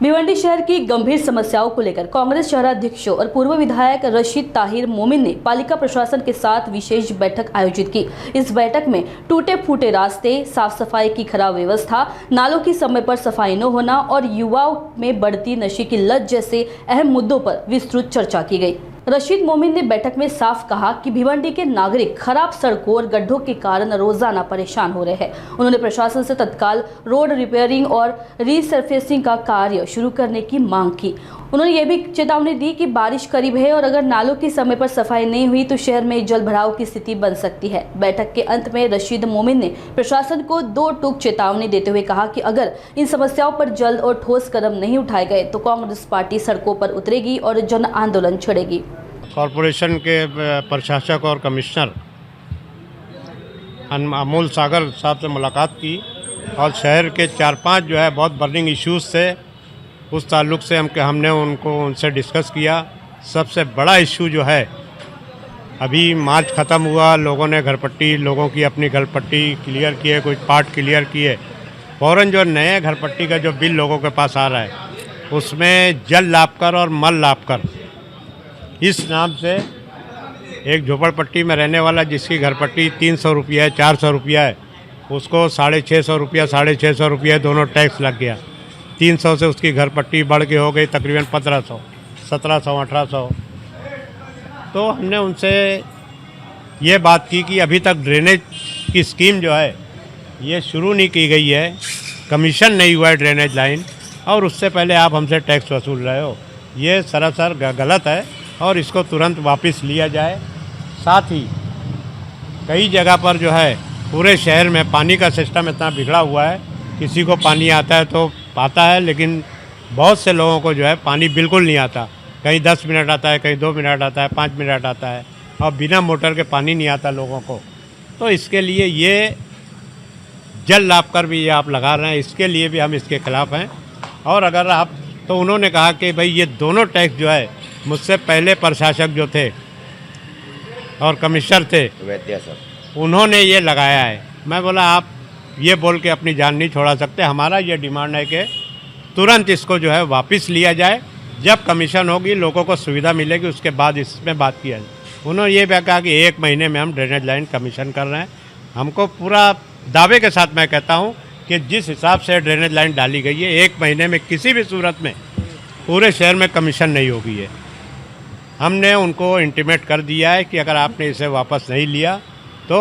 भिवंडी शहर की गंभीर समस्याओं को लेकर कांग्रेस शहराध्यक्ष और पूर्व विधायक रशीद ताहिर मोमिन ने पालिका प्रशासन के साथ विशेष बैठक आयोजित की। इस बैठक में टूटे फूटे रास्ते, साफ सफाई की खराब व्यवस्था, नालों की समय पर सफाई न होना और युवाओं में बढ़ती नशे की लत जैसे अहम मुद्दों पर विस्तृत चर्चा की गई। रशीद मोमिन ने बैठक में साफ कहा कि भिवंडी के नागरिक खराब सड़कों और गड्ढों के कारण रोजाना परेशान हो रहे हैं। उन्होंने प्रशासन से तत्काल रोड रिपेयरिंग और रीसर्फेसिंग का कार्य शुरू करने की मांग की। उन्होंने ये भी चेतावनी दी कि बारिश करीब है और अगर नालों की समय पर सफाई नहीं हुई तो शहर में जल भराव की स्थिति बन सकती है। बैठक के अंत में रशीद मोमिन ने प्रशासन को दो टूक चेतावनी देते हुए कहा कि अगर इन समस्याओं पर जल्द और ठोस कदम नहीं उठाए गए तो कांग्रेस पार्टी सड़कों पर उतरेगी और जन आंदोलन छेड़ेगी। कॉरपोरेशन के प्रशासक और कमिश्नर अमोल सागर साहब से मुलाकात की और शहर के 4-5 जो है बहुत बर्निंग इश्यूज़ थे, उस ताल्लुक़ से हमने उनसे डिस्कस किया। सबसे बड़ा इश्यू जो है, अभी मार्च ख़त्म हुआ, लोगों ने घरपट्टी, लोगों की अपनी घरपट्टी क्लियर किए, कुछ पार्ट क्लियर किए। फ़ौरन जो नए घरपट्टी का जो बिल लोगों के पास आ रहा है उसमें जल लाभकर और मल लाभकर इस नाम से एक झोपड़पट्टी में रहने वाला जिसकी घरपट्टी 300 रुपया है, 400 रुपया है, उसको 650 रुपया, 650 रुपया दोनों टैक्स लग गया। 300 से उसकी घरपट्टी बढ़ के हो गई तकरीबन 1500, 1700, 1800। तो हमने उनसे ये बात की कि अभी तक ड्रेनेज की स्कीम जो है ये शुरू नहीं की गई है, कमीशन नहीं हुआ है ड्रेनेज लाइन, और उससे पहले आप हमसे टैक्स वसूल रहे हो। ये सरासर गलत है और इसको तुरंत वापस लिया जाए। साथ ही कई जगह पर जो है पूरे शहर में पानी का सिस्टम इतना बिगड़ा हुआ है, किसी को पानी आता है तो आता है, लेकिन बहुत से लोगों को जो है पानी बिल्कुल नहीं आता। कहीं 10 मिनट आता है, कहीं 2 मिनट आता है, 5 मिनट आता है, और बिना मोटर के पानी नहीं आता लोगों को। तो इसके लिए ये जल लाभ कर भी ये आप लगा रहे हैं, इसके लिए भी हम इसके खिलाफ़ हैं। और अगर आप तो उन्होंने कहा कि भाई ये दोनों टैक्स जो है मुझसे पहले प्रशासक जो थे और कमिश्नर थे उन्होंने ये लगाया है। मैं बोला आप ये बोल के अपनी जान नहीं छोड़ा सकते, हमारा ये डिमांड है कि तुरंत इसको जो है वापस लिया जाए। जब कमीशन होगी, लोगों को सुविधा मिलेगी, उसके बाद इसमें बात किया जाए। उन्होंने ये भी कहा कि 1 महीने में हम ड्रेनेज लाइन कमीशन कर रहे हैं। हमको पूरा दावे के साथ मैं कहता हूँ कि जिस हिसाब से ड्रेनेज लाइन डाली गई है, 1 महीने में किसी भी सूरत में पूरे शहर में कमीशन नहीं होगी है। हमने उनको इंटीमेट कर दिया है कि अगर आपने इसे वापस नहीं लिया तो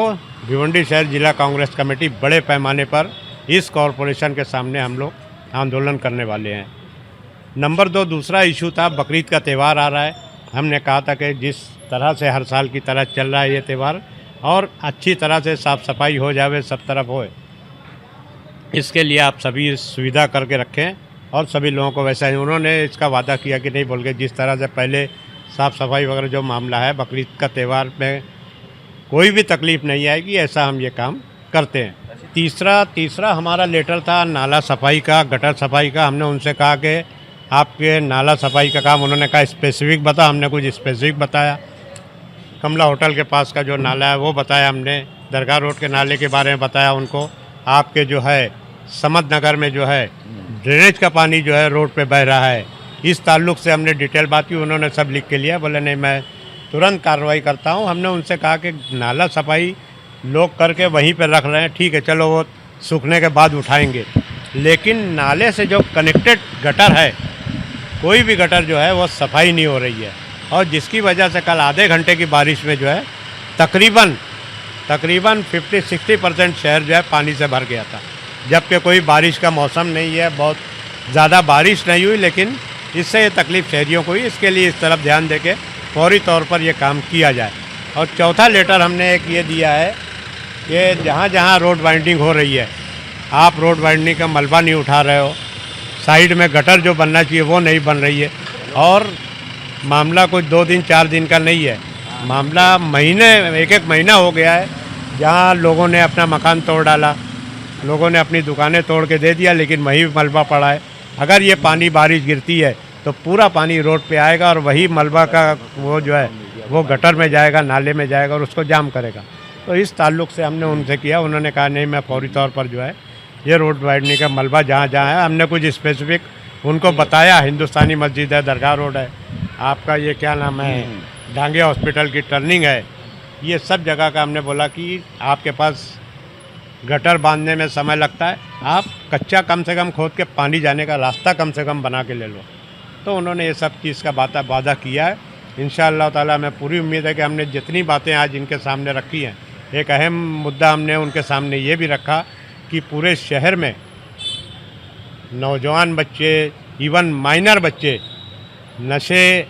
भिवंडी शहर जिला कांग्रेस कमेटी बड़े पैमाने पर इस कॉरपोरेशन के सामने हम लोग आंदोलन करने वाले हैं। नंबर 2 दूसरा इशू था, बकरीद का त्यौहार आ रहा है। हमने कहा था कि जिस तरह से हर साल की तरह चल रहा है ये त्यौहार, और अच्छी तरह से साफ़ सफाई हो जावे, सब तरफ होए, इसके लिए आप सभी सुविधा करके रखें और सभी लोगों को वैसा ही उन्होंने इसका वादा किया कि नहीं बोल के जिस तरह से पहले साफ़ सफाई वगैरह जो मामला है, बकरीद का त्यौहार में कोई भी तकलीफ़ नहीं आएगी, ऐसा हम ये काम करते हैं। तीसरा हमारा लेटर था नाला सफाई का, गटर सफाई का। हमने उनसे कहा कि आपके नाला सफाई का काम, उन्होंने कहा स्पेसिफिक बता, हमने कुछ स्पेसिफिक बताया। कमला होटल के पास का जो नाला है वो बताया हमने, दरगाह रोड के नाले के बारे में बताया उनको। आपके जो है समद नगर में जो है ड्रेनेज का पानी जो है रोड पे बह रहा है, इस ताल्लुक़ से हमने डिटेल बात की। उन्होंने सब लिख के लिया, बोले नहीं मैं तुरंत कार्रवाई करता हूँ। हमने उनसे कहा कि नाला सफाई लोग करके वहीं पर रख रहे हैं, ठीक है चलो वो सूखने के बाद उठाएंगे, लेकिन नाले से जो कनेक्टेड गटर है, कोई भी गटर जो है वो सफाई नहीं हो रही है, और जिसकी वजह से कल आधे घंटे की बारिश में जो है तकरीबन 50-60% शहर जो है पानी से भर गया था, जबकि कोई बारिश का मौसम नहीं है, बहुत ज़्यादा बारिश नहीं हुई, लेकिन इससे ये तकलीफ़ शहरियों को हुई। इसके लिए इस तरफ ध्यान देके फौरी तौर पर ये काम किया जाए। और चौथा लेटर हमने एक ये दिया है कि जहाँ जहाँ रोड वाइंडिंग हो रही है, आप रोड वाइंडिंग का मलबा नहीं उठा रहे हो, साइड में गटर जो बनना चाहिए वो नहीं बन रही है, और मामला कुछ 2 दिन 4 दिन का नहीं है, मामला एक महीना हो गया है, जहाँ लोगों ने अपना मकान तोड़ डाला, लोगों ने अपनी दुकानें तोड़ के दे दिया, लेकिन वहीं मलबा पड़ा है। अगर ये पानी बारिश गिरती है तो पूरा पानी रोड पे आएगा और वही मलबा का वो जो है वो गटर में जाएगा, नाले में जाएगा और उसको जाम करेगा। तो इस ताल्लुक़ से हमने उनसे किया। उन्होंने कहा नहीं मैं फौरी तौर पर जो है ये रोड वाइडनिंग का मलबा जहाँ जहाँ है, हमने कुछ स्पेसिफिक उनको बताया हिंदुस्तानी मस्जिद है, दरगाह रोड है, आपका ये क्या नाम है, डांगे हॉस्पिटल की टर्निंग है, ये सब जगह का हमने बोला कि आपके पास गटर बांधने में समय लगता है, आप कच्चा कम से कम खोद के पानी जाने का रास्ता कम से कम बना के ले लो। तो उन्होंने ये सब चीज़ का वादा किया है। इंशाअल्लाह ताला हमें पूरी उम्मीद है कि हमने जितनी बातें आज इनके सामने रखी हैं, एक अहम मुद्दा हमने उनके सामने ये भी रखा कि पूरे शहर में नौजवान बच्चे, इवन माइनर बच्चे, नशे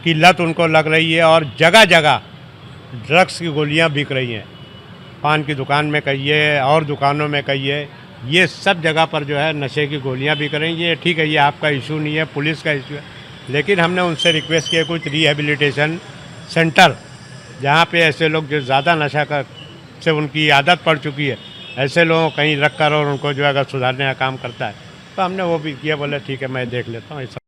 की लत उनको लग रही है और जगह जगह ड्रग्स की गोलियां बिक रही हैं। पान की दुकान में कहिए और दुकानों में कहिए, ये सब जगह पर जो है नशे की गोलियां बिक रही हैं। ये ठीक है, ये आपका इशू नहीं है, पुलिस का इशू है, लेकिन हमने उनसे रिक्वेस्ट किया कुछ रिहेबिलिटेशन सेंटर जहाँ पे ऐसे लोग जो ज़्यादा नशा कर से उनकी आदत पड़ चुकी है, ऐसे लोगों को कहीं रख कर और उनको जो है अगर सुधारने का काम करता है तो हमने वो भी किया। बोले ठीक है, मैं देख लेता हूँ, ऐसा